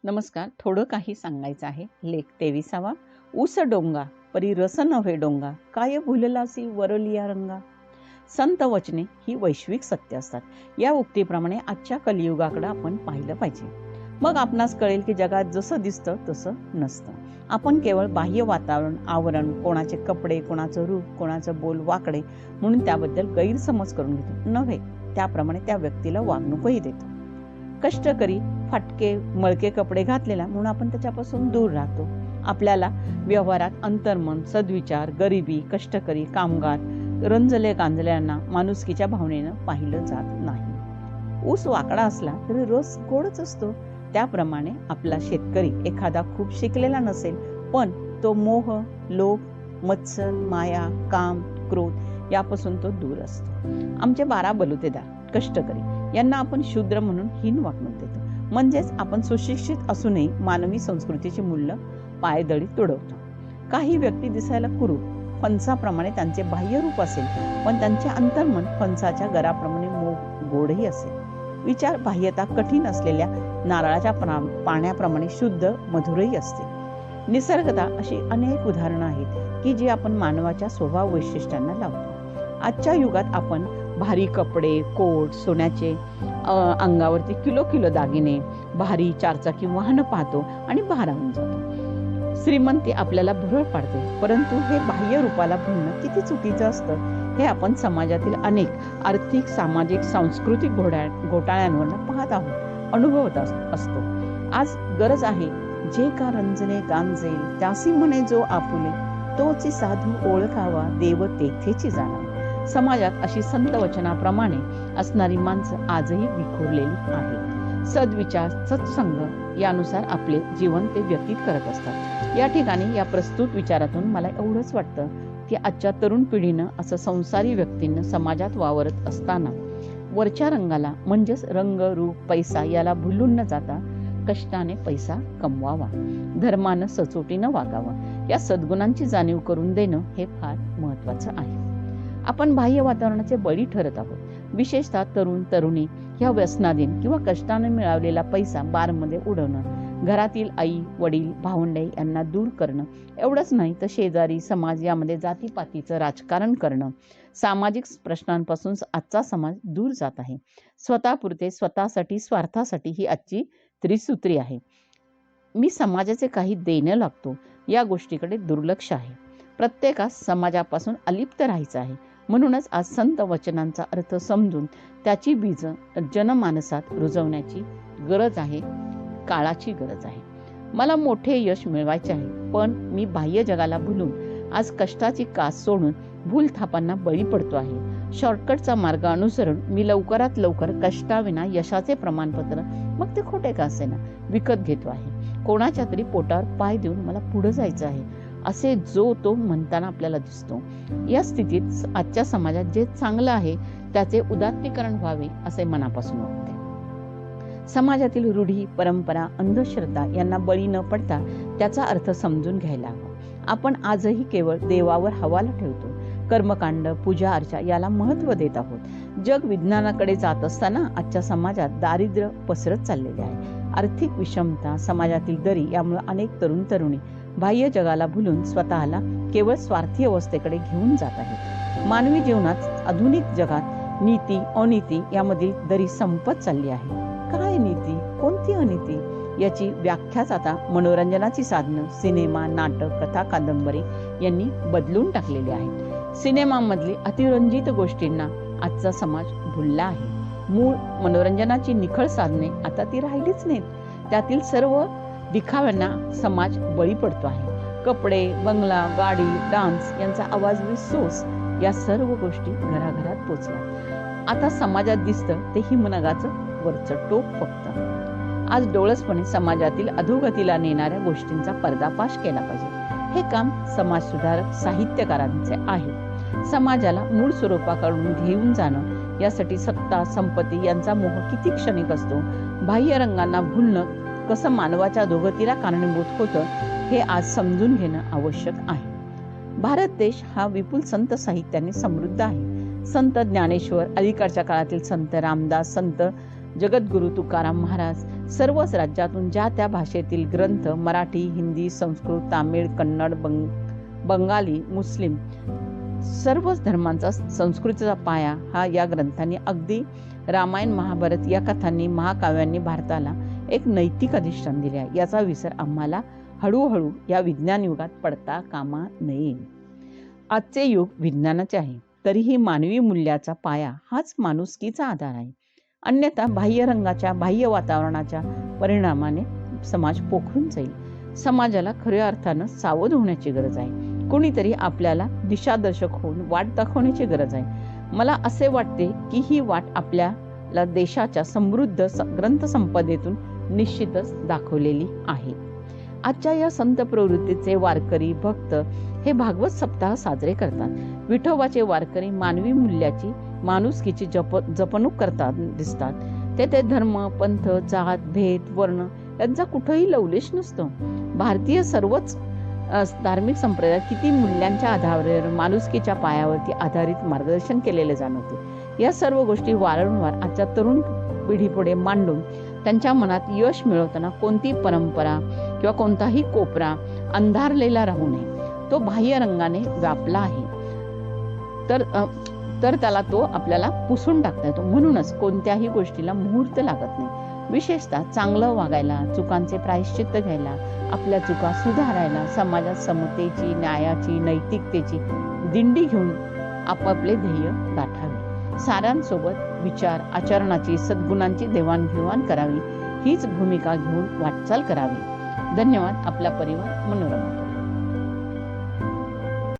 नमस्कार. थोडं काही सांगायचं आहे. लेख 23वा. ऊस डोंगा परी रस नव्हे डोंगा, काय भुललासी वरलिया रंगा. संत वचने ही वैश्विक सत्य असतात. या उक्तीप्रमाणे आजच्या कलियुगाकडे आपण पाहिलं पाहिजे. मग आपणास कळेल की जगात जसं दिसतं तसं नसतं. आपण केवळ बाह्य वातावरण, आवरण, कोणाचे कपडे, कोणाचं रूप, कोणाचं बोल वाकडे म्हणून त्याबद्दल गैरसमज करून घेतो. नव्हे, त्याप्रमाणे त्या व्यक्तीला वागणूकही देतो. कष्टकरी, फाटके, मळके कपडे घातलेला म्हणून आपण त्याच्यापासून दूर राहतो. आपल्याला व्यवहारात अंतर्मन, सद्विचार, गरिबी, कष्टकरी, कामगार, रंजले गांजल्यांना माणुसकीच्या भावनेनं पाहिलं जात नाही. ऊस वाकडा असला तरी रस गोडच असतो. त्याप्रमाणे आपला शेतकरी एखादा खूप शिकलेला नसेल, पण तो मोह, लोभ, मत्सर, माया, काम, क्रोध यापासून तो दूर असतो. आमचे 12 बलुतेदार कष्टकरी यांना आपण शूद्र म्हणून हीन वागणूक देतो. म्हणजेच आपण सुशिक्षित असूनही मानवी संस्कृतीची मूल्य पायदळी तुडवतो. काही व्यक्ती दिसायला कुरूप, फणसाप्रमाणे त्यांचे बाह्य रूप असेल, पण त्यांचे अंतर्मन फणसाच्या गराप्रमाणे गोडही असेल. विचार बाह्यता कठीण असलेल्या नारळाच्या पाण्याप्रमाणे शुद्ध, मधुरही असते. निसर्गता अशी अनेक उदाहरणं आहेत की जी आपण मानवाच्या स्वभाव वैशिष्ट्यांना लावतो. आजच्या युगात आपण भारी कपडे, कोट, सोन्याचे अंगावरती किलो किलो दागिने, भारी चारचाकी वाहनं पाहतो आणि भारावून जातो. श्रीमंती आपल्याला भुरळ पाडते, परंतु हे बाह्य रूपाला भुलणं किती चुकीचं असतं हे आपण समाजातील अनेक आर्थिक, सामाजिक, सांस्कृतिक घोटाळ्यांवर पाहत आहोत, अनुभवत असतो. आज गरज आहे, जे का रंजने गांजेल त्यासी म्हणे जो आपुले, तोची साधू ओळखावा देव तेथेची जाणावा. समाजात अशी संत वचनाप्रमाणे असणारी माणसं आजही विखुरलेली आहेत. सद्विचार, सत्संग यानुसार आपले जीवन ते व्यतीत करत असतात. या ठिकाणी या प्रस्तुत विचारातून मला एवढंच वाटतं की आजच्या तरुण पिढीनं असं संसारी व्यक्तींना समाजात वावरत असताना वरच्या रंगाला म्हणजेच रंग, रूप, पैसा याला भुलून न जाता कष्टाने पैसा कमवावा, धर्मानं सचोटीनं वागावं, या सद्गुणांची जाणीव करून देणं हे फार महत्वाचं आहे. आपण बाह्य वातावरणाचे बळी ठरत आहोत. विशेषतः तरुण तरुणी ह्या व्यसनाधीन किंवा कष्टाने मिळवलेला पैसा बारमध्ये उडवणं, घरातील आई, वडील, भावंडे यांना दूर करणं, एवढंच नाही तर शेजारी, समाज यामध्ये जातीपातीचं राजकारण करणं, सामाजिक प्रश्नांपासून आजचा समाज दूर जात आहे. स्वतःपुरते, स्वतःसाठी, स्वार्थासाठी ही आजची त्रिसूत्री आहे. मी समाजाचे काही देणं लागतो या गोष्टीकडे दुर्लक्ष आहे. प्रत्येकास समाजापासून अलिप्त राहायचं आहे. म्हणूनच आज संत वचनांचा अर्थ समजून त्याची बीज जनमानसात रुजवण्याची गरज आहे, काळाची गरज आहे. मला मोठे यश मिळवायचे आहे, पण मी बाह्य जगाला भुलून आज कष्टाची कास सोडून भूलथापांना बळी पडतो आहे. शॉर्टकटचा मार्ग अनुसरून मी लवकरात लवकर कष्टाविना यशाचे प्रमाणपत्र, मग ते खोटे का असेना, विकत घेतो आहे. कोणाच्या तरी पोटावर पाय देऊन मला पुढे जायचं आहे असे जो तो म्हणताना आपल्याला दिसतो. या स्थितीत आजच्या समाजात जे चांगलं आहे त्याचे उदात्तीकरण व्हावे असे मनापासून वाटते. समाजातील रूढी, परंपरा, अंधश्रद्धा यांना बळी न पडता त्याचा अर्थ समजून घ्यायला हवा. आपण आजही केवळ देवावर हवाला ठेवतो. कर्मकांड, पूजा अर्चा याला महत्त्व देत आहोत. जग विज्ञानाकडे जात असताना आजच्या समाजात दारिद्र्य पसरत चाललेले आहे. आर्थिक विषमता, समाजातील दरी यामुळे अनेक तरुण तरुणी बाह्य जगाला भुलून स्वतःला केवळ स्वार्थी अवस्थेकडे घेऊन जात आहेत. मानवी जीवनात आधुनिक जगात नीती, अनीती यामधील दरी संपत चालली आहे. काय नीती, कोणती अनीती याची व्याख्याच आता मनोरंजनाची साधनं, सिनेमा, नाटक, कथा, कादंबरी यांनी बदलून टाकलेली आहे. सिनेमामधली अतिरंजित गोष्टींना आजचा समाज भुलला आहे. मूळ मनोरंजनाची निखळ साधने आता ती राहिलीच नाहीत. त्यातील सर्व दिखाव्यांना समाज बळी पडतो आहे. कपडे, बंगला, गाडी, डान्स यांचा आवाज विसोस या सर्व गोष्टी घराघरात पोचल्या. आता समाजात दिसतं ते हिमनगाचं वरचं टोक फक्त. आज डोळसपणे समाजातील अधोगतीला नेणाऱ्या गोष्टींचा पर्दाफाश केला पाहिजे. हे काम समाजसुधारक साहित्यकारांचे आहे. समाजाला मूळ स्वरूपाकडून घेऊन जाणं यासाठी सत्ता, संपत्ती यांचा मोह किती क्षणिक असतो, बाह्य रंगांना भुलणं कसं मानवाच्या अधोगतीला कारणीभूत होतं हे आज समजून घेणं आवश्यक आहे. भारत देश हा विपुल संत साहित्याने समृद्ध आहे. संत ज्ञानेश्वर, अलीकडच्या काळातील संत रामदास, संत जगद्गुरु तुकाराम महाराज सर्वच राज्यातून ज्या त्या भाषेतील ग्रंथ मराठी, हिंदी, संस्कृत, तामिळ, कन्नड, बंगाली, मुस्लिम सर्वच धर्मांचा संस्कृतीचा पाया हा या ग्रंथांनी, अगदी रामायण महाभारत या कथांनी, महाकाव्यांनी भारताला एक नैतिक अधिष्ठान दिले आहे. याचा विसर आम्हाला हळूहळू या विज्ञान युगात पडता कामा नये. आजचे युग विज्ञानाचे आहे, तरीही मानवी मूल्याचा पाया हाच माणुसकीचा आधार आहे. अन्यथा बाह्य रंगाच्या, बाह्य वातावरणाच्या परिणामाने समाज पोखरून जाईल. समाजाला खऱ्या अर्थानं सावध होण्याची गरज आहे. कोणीतरी आपल्याला दिशादर्शक होऊन वाट दाखवण्याची गरज आहे. मला असे वाटते की ही वाट आपल्याला देशाच्या समृद्ध ग्रंथसंपदेतून निश्चितच दाखवलेली आहे. आजच्या या संत प्रवृत्तीचे वारकरी भक्त हे भागवत सप्ताह साजरे करतात. विठोबाचे वारकरी मानवी मूल्याची, माणुसकीची जपणूक करतात दिसतात. तेथे धर्म, पंथ, जात, भेद, वर्ण यांचा कुठेही लवलेश नसतो. भारतीय सर्वच धार्मिक संप्रदायात किती मूल्यांच्या आधारावर, माणुसकीच्या पायावरती आधारित मार्गदर्शन केलेले जाणवते. या सर्व गोष्टी वारंवार आजच्या तरुण पिढीपुढे मांडून त्यांच्या मनात यश मिळवताना कोणती परंपरा किंवा कोणताही कोपरा अंधारलेला राहू नये. तो बाह्य रंगाने व्यापला आहे तर त्याला तो आपल्याला पुसून टाकता येतो. म्हणूनच कोणत्याही गोष्टीला मुहूर्त लागत नाही. विशेषतः चांगलं वागायला, चुकांचे प्रायश्चित्त घ्यायला, आपल्या चुका सुधारायला, समाजात समतेची, न्यायाची, नैतिकतेची दिंडी घेऊन आपापले ध्येय गाठावे. साऱ्यांसोबत विचार, आचरणाची, सद्गुणांची देवाणघेवाण करावी. हीच भूमिका घेऊन वाटचाल करावी. धन्यवाद. आपला परिवार, मनोरमा.